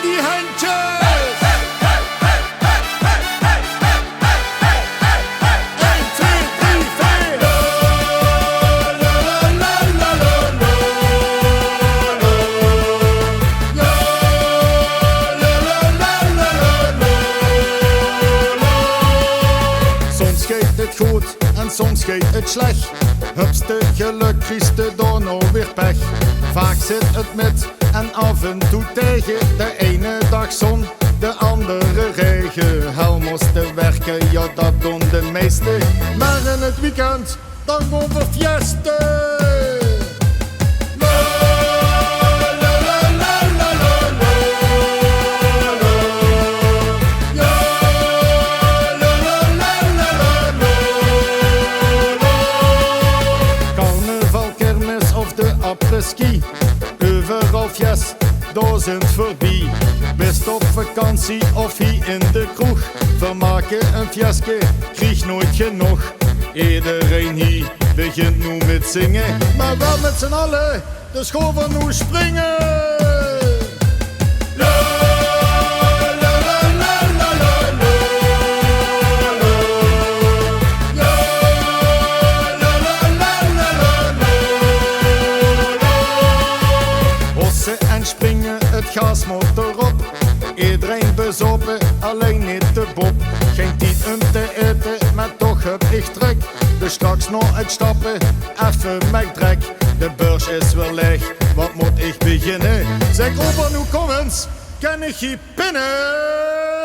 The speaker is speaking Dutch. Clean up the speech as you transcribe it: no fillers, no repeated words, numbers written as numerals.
in die handjes. Het goed en soms gaat het slecht. Hupste geluk, Christen door nou weer pech. Vaak zit het met en af en toe tegen. De ene dag zon, de andere regen. Hel moesten werken, ja dat doen de meesten. Maar in het weekend, dan gaan we fiesten. Ski, overal fies, daar zijn het voorbij. Best op vakantie of hier in de kroeg. Vermaken een fiasje, krijg nooit genoeg. Iedereen hier begint nu met zingen. Maar wel met z'n allen, dus gaan we nu springen. Springen, het gas moet erop. Iedereen bezopen, alleen niet de Bob. Geen tijd om te eten, maar toch heb ik trek. Dus straks nog uitstappen, even met trek. De beurs is wel leeg, wat moet ik beginnen? Zeg opa, nu kom eens, kan ik hier pinnen?